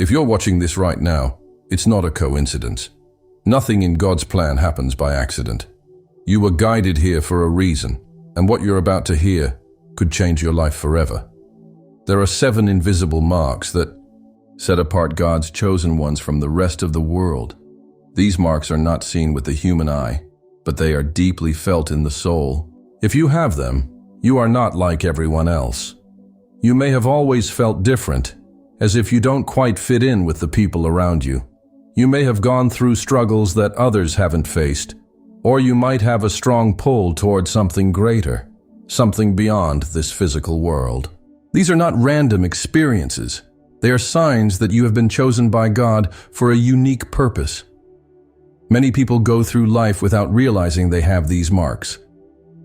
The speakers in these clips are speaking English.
If you're watching this right now, it's not a coincidence. Nothing in God's plan happens by accident. You were guided here for a reason, and what you're about to hear could change your life forever. There are 7 invisible marks that set apart God's chosen ones from the rest of the world. These marks are not seen with the human eye, but they are deeply felt in the soul. If you have them, you are not like everyone else. You may have always felt different, as if you don't quite fit in with the people around you. You may have gone through struggles that others haven't faced, or you might have a strong pull toward something greater, something beyond this physical world. These are not random experiences. They are signs that you have been chosen by God for a unique purpose. Many people go through life without realizing they have these marks.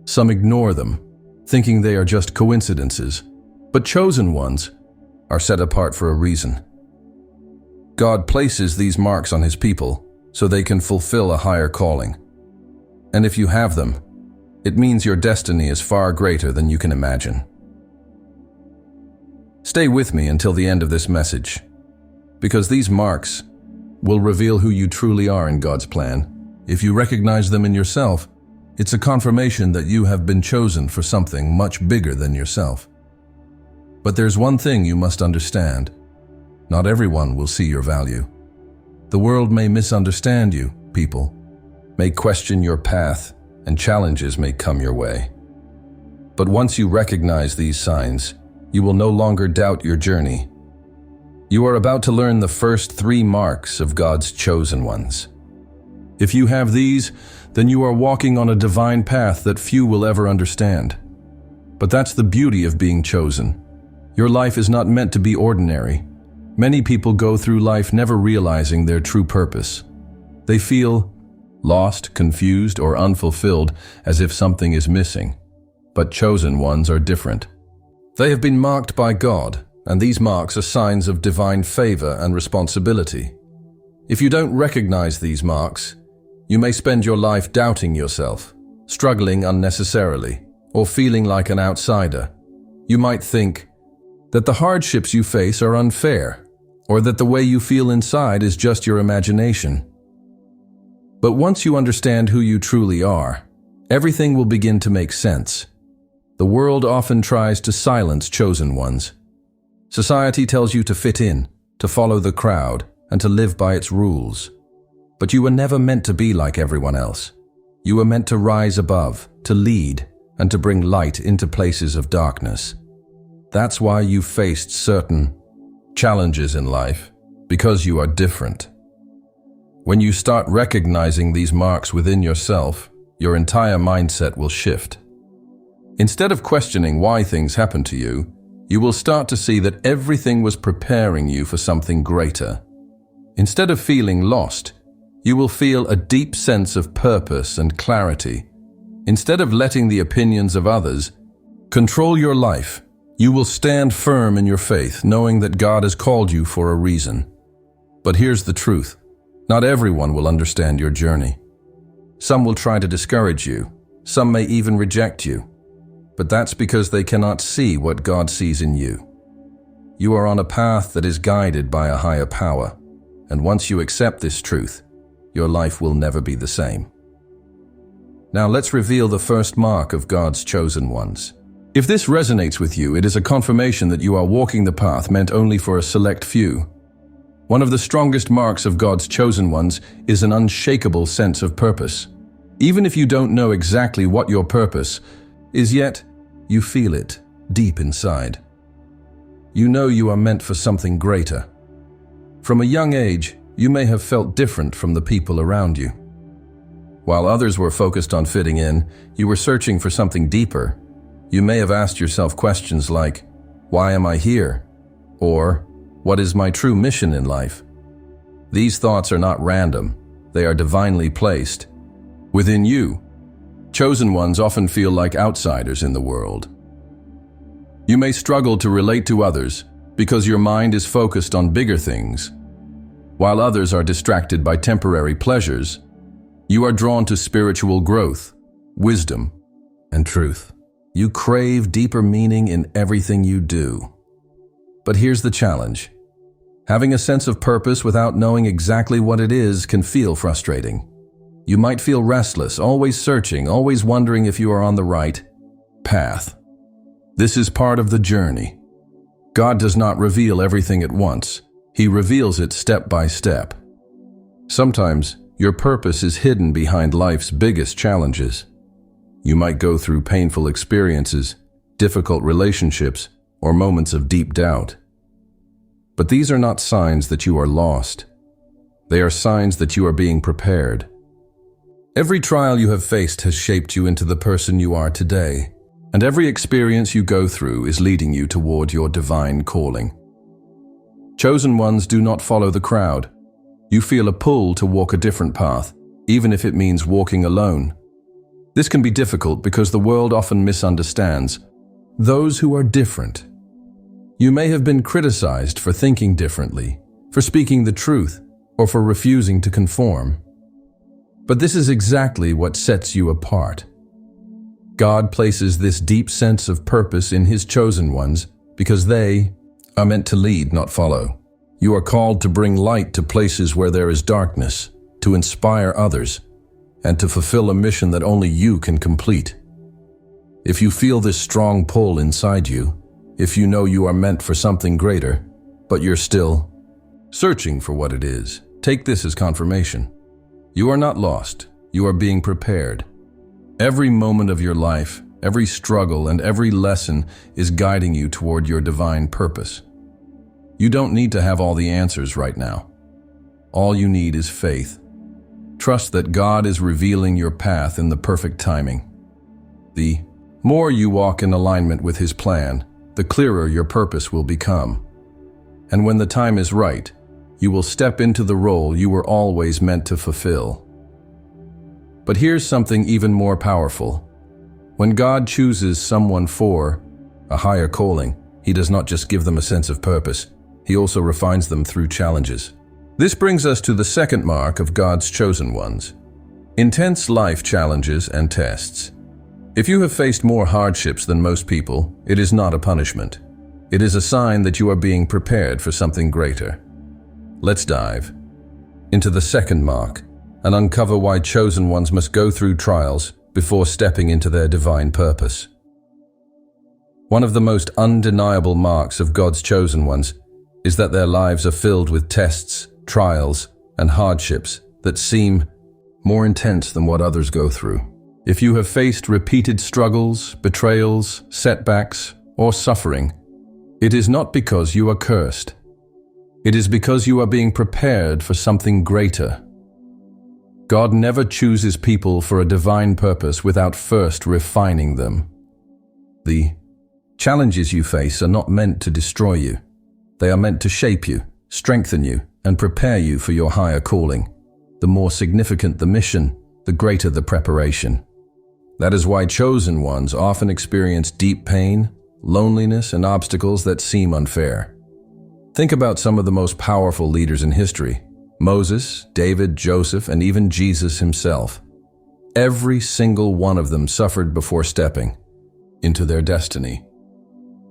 Some ignore them, thinking they are just coincidences, but chosen ones are set apart for a reason. God places these marks on His people so they can fulfill a higher calling. And if you have them, it means your destiny is far greater than you can imagine. Stay with me until the end of this message, because these marks will reveal who you truly are in God's plan. If you recognize them in yourself, it's a confirmation that you have been chosen for something much bigger than yourself. But there's one thing you must understand. Not everyone will see your value. The world may misunderstand you, people may question your path, and challenges may come your way. But once you recognize these signs, you will no longer doubt your journey. You are about to learn the first 3 marks of God's chosen ones. If you have these, then you are walking on a divine path that few will ever understand. But that's the beauty of being chosen. Your life is not meant to be ordinary. Many people go through life never realizing their true purpose. They feel lost, confused, or unfulfilled, as if something is missing. But chosen ones are different. They have been marked by God, and these marks are signs of divine favor and responsibility. If you don't recognize these marks, you may spend your life doubting yourself, struggling unnecessarily, or feeling like an outsider. You might think that the hardships you face are unfair, or that the way you feel inside is just your imagination. But once you understand who you truly are, everything will begin to make sense. The world often tries to silence chosen ones. Society tells you to fit in, to follow the crowd, and to live by its rules. But you were never meant to be like everyone else. You were meant to rise above, to lead, and to bring light into places of darkness. That's why you faced certain challenges in life, because you are different. When you start recognizing these marks within yourself, your entire mindset will shift. Instead of questioning why things happen to you, you will start to see that everything was preparing you for something greater. Instead of feeling lost, you will feel a deep sense of purpose and clarity. Instead of letting the opinions of others control your life, you will stand firm in your faith, knowing that God has called you for a reason. But here's the truth. Not everyone will understand your journey. Some will try to discourage you. Some may even reject you. But that's because they cannot see what God sees in you. You are on a path that is guided by a higher power, and once you accept this truth, your life will never be the same. Now let's reveal the first mark of God's chosen ones. If this resonates with you, it is a confirmation that you are walking the path meant only for a select few. One of the strongest marks of God's chosen ones is an unshakable sense of purpose. Even if you don't know exactly what your purpose is yet, you feel it deep inside. You know you are meant for something greater. From a young age, you may have felt different from the people around you. While others were focused on fitting in, you were searching for something deeper. You may have asked yourself questions like, "Why am I here?" Or, "What is my true mission in life?" These thoughts are not random. They are divinely placed within you. Chosen ones often feel like outsiders in the world. You may struggle to relate to others because your mind is focused on bigger things. While others are distracted by temporary pleasures, you are drawn to spiritual growth, wisdom, and truth. You crave deeper meaning in everything you do. But here's the challenge. Having a sense of purpose without knowing exactly what it is can feel frustrating. You might feel restless, always searching, always wondering if you are on the right path. This is part of the journey. God does not reveal everything at once. He reveals it step by step. Sometimes, your purpose is hidden behind life's biggest challenges. You might go through painful experiences, difficult relationships, or moments of deep doubt. But these are not signs that you are lost. They are signs that you are being prepared. Every trial you have faced has shaped you into the person you are today, and every experience you go through is leading you toward your divine calling. Chosen ones do not follow the crowd. You feel a pull to walk a different path, even if it means walking alone. This can be difficult because the world often misunderstands those who are different. You may have been criticized for thinking differently, for speaking the truth, or for refusing to conform. But this is exactly what sets you apart. God places this deep sense of purpose in His chosen ones because they are meant to lead, not follow. You are called to bring light to places where there is darkness, to inspire others, and to fulfill a mission that only you can complete. If you feel this strong pull inside you, if you know you are meant for something greater, but you're still searching for what it is, take this as confirmation. You are not lost. You are being prepared. Every moment of your life, every struggle, and every lesson is guiding you toward your divine purpose. You don't need to have all the answers right now. All you need is faith. Trust that God is revealing your path in the perfect timing. The more you walk in alignment with His plan, the clearer your purpose will become. And when the time is right, you will step into the role you were always meant to fulfill. But here's something even more powerful. When God chooses someone for a higher calling, He does not just give them a sense of purpose. He also refines them through challenges. This brings us to the second mark of God's chosen ones: intense life challenges and tests. If you have faced more hardships than most people, it is not a punishment. It is a sign that you are being prepared for something greater. Let's dive into the second mark and uncover why chosen ones must go through trials before stepping into their divine purpose. One of the most undeniable marks of God's chosen ones is that their lives are filled with tests, trials, and hardships that seem more intense than what others go through. If you have faced repeated struggles, betrayals, setbacks, or suffering, it is not because you are cursed. It is because you are being prepared for something greater. God never chooses people for a divine purpose without first refining them. The challenges you face are not meant to destroy you. They are meant to shape you, strengthen you, and prepare you for your higher calling. The more significant the mission, the greater the preparation. That is why chosen ones often experience deep pain, loneliness, and obstacles that seem unfair. Think about some of the most powerful leaders in history: Moses, David, Joseph, and even Jesus himself. Every single one of them suffered before stepping into their destiny.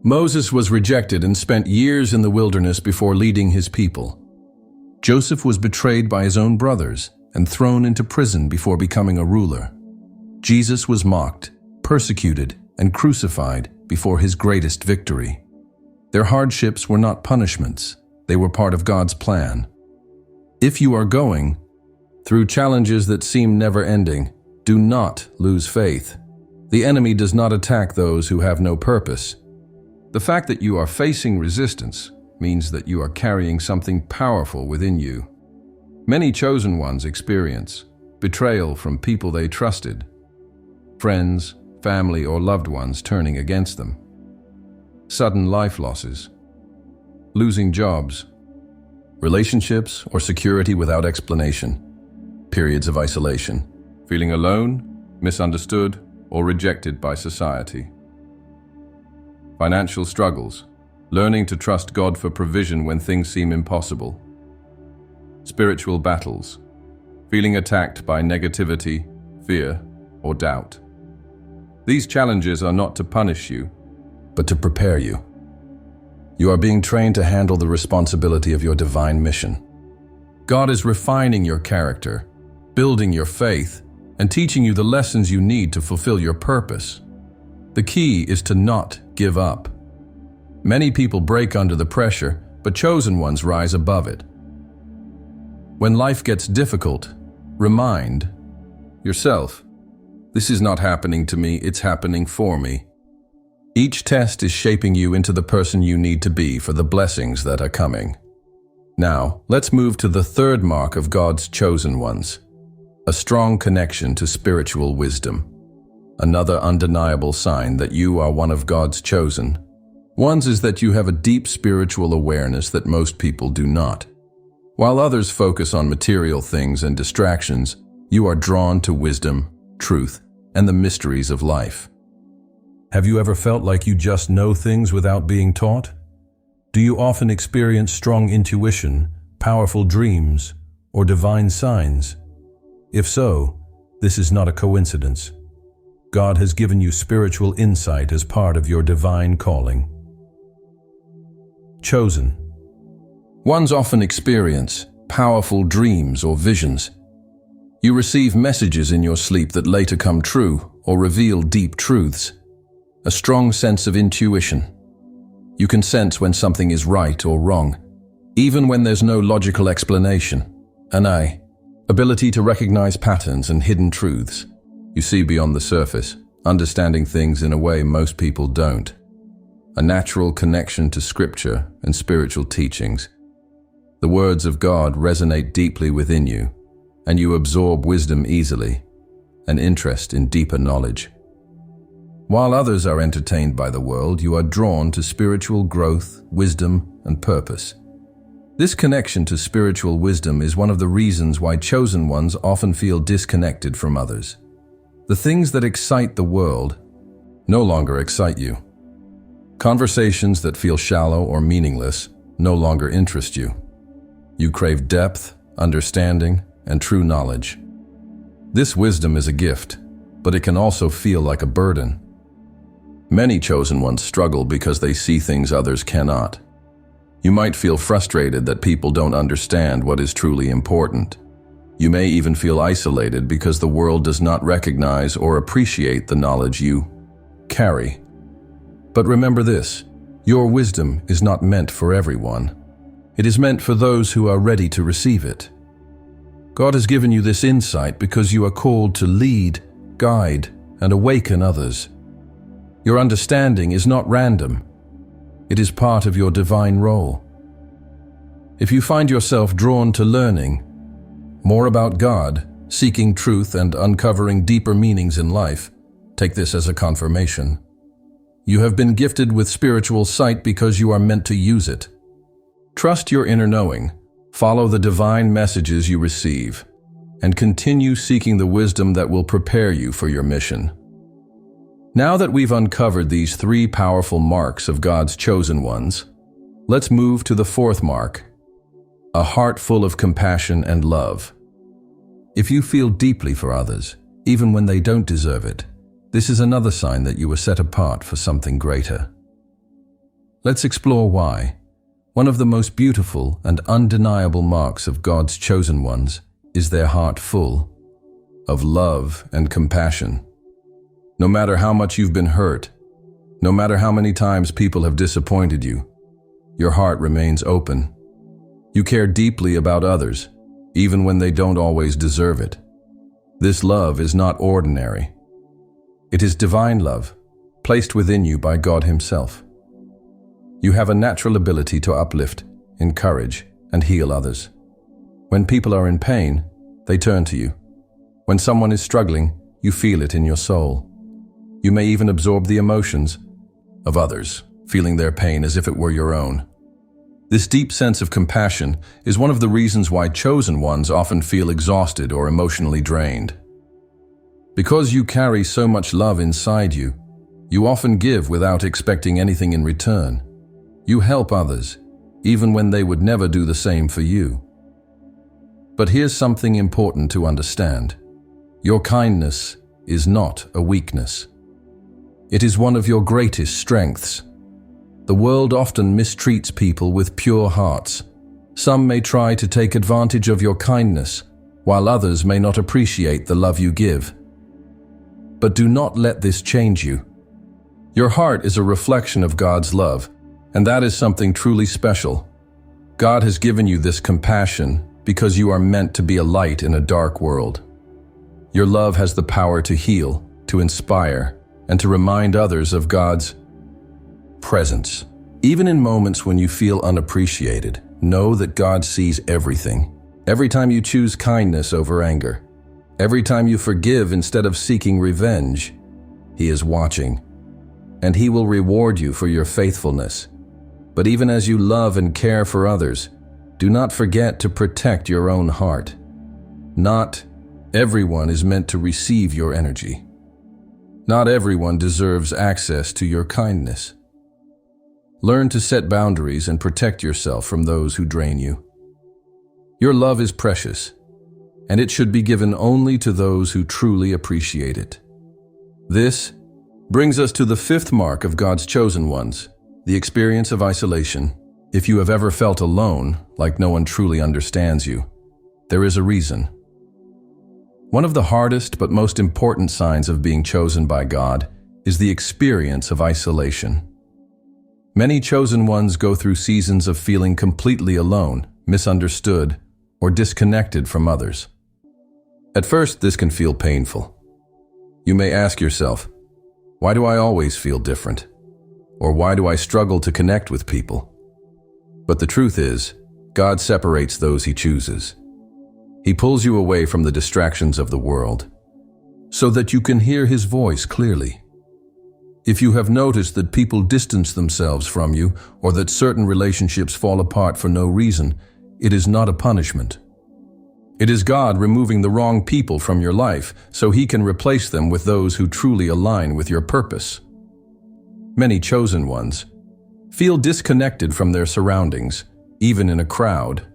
Moses was rejected and spent years in the wilderness before leading his people. Joseph was betrayed by his own brothers and thrown into prison before becoming a ruler. Jesus was mocked, persecuted, and crucified before his greatest victory. Their hardships were not punishments. They were part of God's plan. If you are going through challenges that seem never-ending, do not lose faith. The enemy does not attack those who have no purpose. The fact that you are facing resistance means that you are carrying something powerful within you. Many chosen ones experience betrayal from people they trusted, friends, family, or loved ones turning against them. Sudden life losses, losing jobs, relationships, or security without explanation. Periods of isolation, feeling alone, misunderstood, or rejected by society. Financial struggles, learning to trust God for provision when things seem impossible. Spiritual battles, feeling attacked by negativity, fear, or doubt. These challenges are not to punish you, but to prepare you. You are being trained to handle the responsibility of your divine mission. God is refining your character, building your faith, and teaching you the lessons you need to fulfill your purpose. The key is to not give up. Many people break under the pressure, but chosen ones rise above it. When life gets difficult, remind yourself, this is not happening to me, it's happening for me. Each test is shaping you into the person you need to be for the blessings that are coming. Now, let's move to the third mark of God's chosen ones, a strong connection to spiritual wisdom. Another undeniable sign that you are one of God's chosen ones is that you have a deep spiritual awareness that most people do not. While others focus on material things and distractions, you are drawn to wisdom, truth, and the mysteries of life. Have you ever felt like you just know things without being taught? Do you often experience strong intuition, powerful dreams, or divine signs? If so, this is not a coincidence. God has given you spiritual insight as part of your divine calling. Chosen ones often experience powerful dreams or visions. You receive messages in your sleep that later come true or reveal deep truths. A strong sense of intuition. You can sense when something is right or wrong, even when there's no logical explanation. An ability to recognize patterns and hidden truths. You see beyond the surface, understanding things in a way most people don't. A natural connection to scripture and spiritual teachings. The words of God resonate deeply within you, and you absorb wisdom easily, an interest in deeper knowledge. While others are entertained by the world, you are drawn to spiritual growth, wisdom, and purpose. This connection to spiritual wisdom is one of the reasons why chosen ones often feel disconnected from others. The things that excite the world no longer excite you. Conversations that feel shallow or meaningless no longer interest you. You crave depth, understanding, and true knowledge. This wisdom is a gift, but it can also feel like a burden. Many chosen ones struggle because they see things others cannot. You might feel frustrated that people don't understand what is truly important. You may even feel isolated because the world does not recognize or appreciate the knowledge you carry. But remember this, your wisdom is not meant for everyone. It is meant for those who are ready to receive it. God has given you this insight because you are called to lead, guide, and awaken others. Your understanding is not random. It is part of your divine role. If you find yourself drawn to learning more about God, seeking truth, and uncovering deeper meanings in life, take this as a confirmation. You have been gifted with spiritual sight because you are meant to use it. Trust your inner knowing, follow the divine messages you receive, and continue seeking the wisdom that will prepare you for your mission. Now that we've uncovered these three powerful marks of God's chosen ones, let's move to the fourth mark, a heart full of compassion and love. If you feel deeply for others, even when they don't deserve it, this is another sign that you were set apart for something greater. Let's explore why. One of the most beautiful and undeniable marks of God's chosen ones is their heart full of love and compassion. No matter how much you've been hurt, no matter how many times people have disappointed you, your heart remains open. You care deeply about others, even when they don't always deserve it. This love is not ordinary. It is divine love, placed within you by God Himself. You have a natural ability to uplift, encourage, and heal others. When people are in pain, they turn to you. When someone is struggling, you feel it in your soul. You may even absorb the emotions of others, feeling their pain as if it were your own. This deep sense of compassion is one of the reasons why chosen ones often feel exhausted or emotionally drained. Because you carry so much love inside you, you often give without expecting anything in return. You help others, even when they would never do the same for you. But here's something important to understand. Your kindness is not a weakness. It is one of your greatest strengths. The world often mistreats people with pure hearts. Some may try to take advantage of your kindness, while others may not appreciate the love you give. But do not let this change you. Your heart is a reflection of God's love, and that is something truly special. God has given you this compassion because you are meant to be a light in a dark world. Your love has the power to heal, to inspire, and to remind others of God's presence. Even in moments when you feel unappreciated, know that God sees everything. Every time you choose kindness over anger, every time you forgive instead of seeking revenge, He is watching, and He will reward you for your faithfulness. But even as you love and care for others, do not forget to protect your own heart. Not everyone is meant to receive your energy. Not everyone deserves access to your kindness. Learn to set boundaries and protect yourself from those who drain you. Your love is precious, and it should be given only to those who truly appreciate it. This brings us to the fifth mark of God's chosen ones, the experience of isolation. If you have ever felt alone, like no one truly understands you, there is a reason. One of the hardest but most important signs of being chosen by God is the experience of isolation. Many chosen ones go through seasons of feeling completely alone, misunderstood, or disconnected from others. At first, this can feel painful. You may ask yourself, why do I always feel different? Or why do I struggle to connect with people? But the truth is, God separates those He chooses. He pulls you away from the distractions of the world, so that you can hear His voice clearly. If you have noticed that people distance themselves from you, or that certain relationships fall apart for no reason, it is not a punishment. It is God removing the wrong people from your life, so He can replace them with those who truly align with your purpose. Many chosen ones feel disconnected from their surroundings, even in a crowd,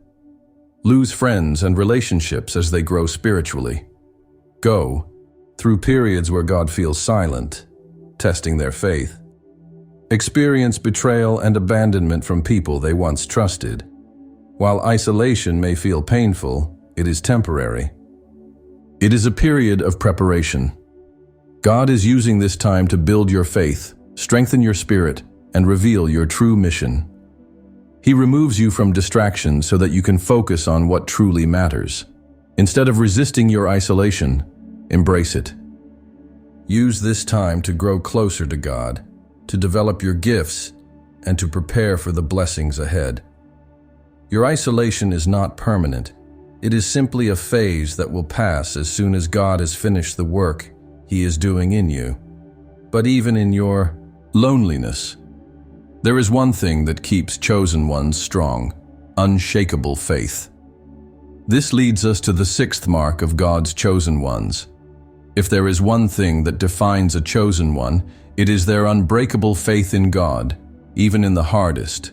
lose friends and relationships as they grow spiritually, go through periods where God feels silent, testing their faith, experience betrayal and abandonment from people they once trusted. While isolation may feel painful, it is temporary. It is a period of preparation. God is using this time to build your faith, strengthen your spirit, and reveal your true mission. He removes you from distractions so that you can focus on what truly matters. Instead of resisting your isolation, embrace it. Use this time to grow closer to God, to develop your gifts, and to prepare for the blessings ahead. Your isolation is not permanent. It is simply a phase that will pass as soon as God has finished the work He is doing in you. But even in your loneliness, there is one thing that keeps chosen ones strong: unshakable faith. This leads us to the sixth mark of God's chosen ones. If there is one thing that defines a chosen one, it is their unbreakable faith in God, even in the hardest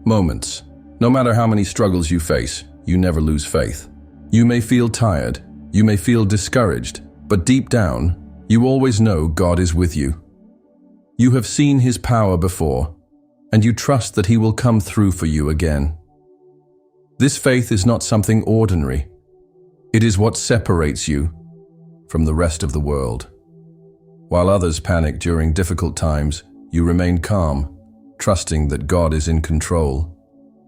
moments. No matter how many struggles you face, you never lose faith. You may feel tired, you may feel discouraged, but deep down, you always know God is with you. You have seen His power before, and you trust that He will come through for you again. This faith is not something ordinary. It is what separates you from the rest of the world. While others panic during difficult times, you remain calm, trusting that God is in control.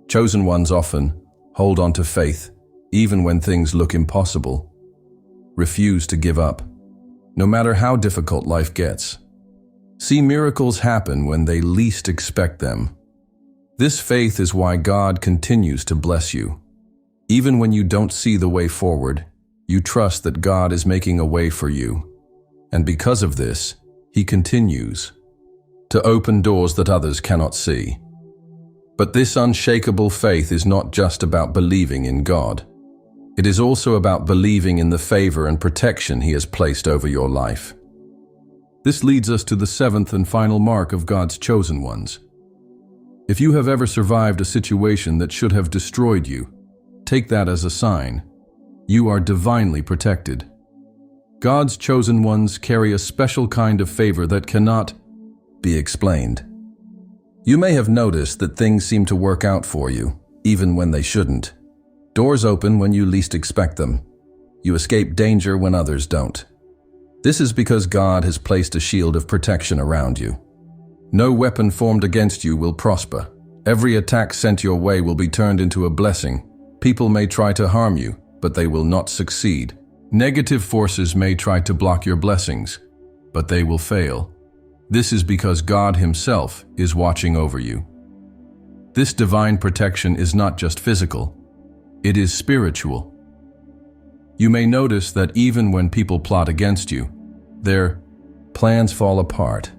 Chosen ones often hold on to faith, even when things look impossible. Refuse to give up, no matter how difficult life gets. See miracles happen when they least expect them. This faith is why God continues to bless you. Even when you don't see the way forward, you trust that God is making a way for you. And because of this, He continues to open doors that others cannot see. But this unshakable faith is not just about believing in God. It is also about believing in the favor and protection He has placed over your life. This leads us to the seventh and final mark of God's chosen ones. If you have ever survived a situation that should have destroyed you, take that as a sign. You are divinely protected. God's chosen ones carry a special kind of favor that cannot be explained. You may have noticed that things seem to work out for you, even when they shouldn't. Doors open when you least expect them. You escape danger when others don't. This is because God has placed a shield of protection around you. No weapon formed against you will prosper. Every attack sent your way will be turned into a blessing. People may try to harm you, but they will not succeed. Negative forces may try to block your blessings, but they will fail. This is because God Himself is watching over you. This divine protection is not just physical, it is spiritual. You may notice that even when people plot against you, their plans fall apart.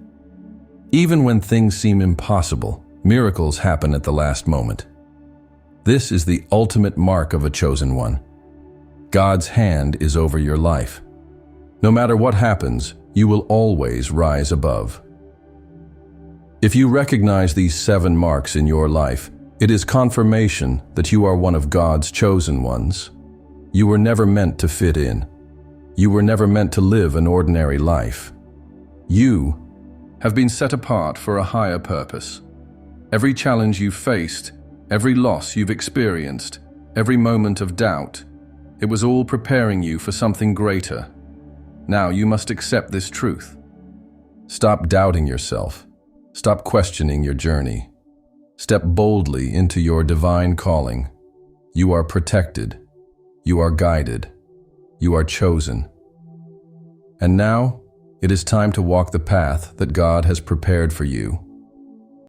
Even when things seem impossible, miracles happen at the last moment. This is the ultimate mark of a chosen one. God's hand is over your life. No matter what happens, you will always rise above. If you recognize these 7 marks in your life, it is confirmation that you are one of God's chosen ones. You were never meant to fit in. You were never meant to live an ordinary life. You have been set apart for a higher purpose. Every challenge you've faced, every loss you've experienced, every moment of doubt, it was all preparing you for something greater. Now you must accept this truth. Stop doubting yourself. Stop questioning your journey. Step boldly into your divine calling. You are protected. You are guided. You are chosen. And now, it is time to walk the path that God has prepared for you.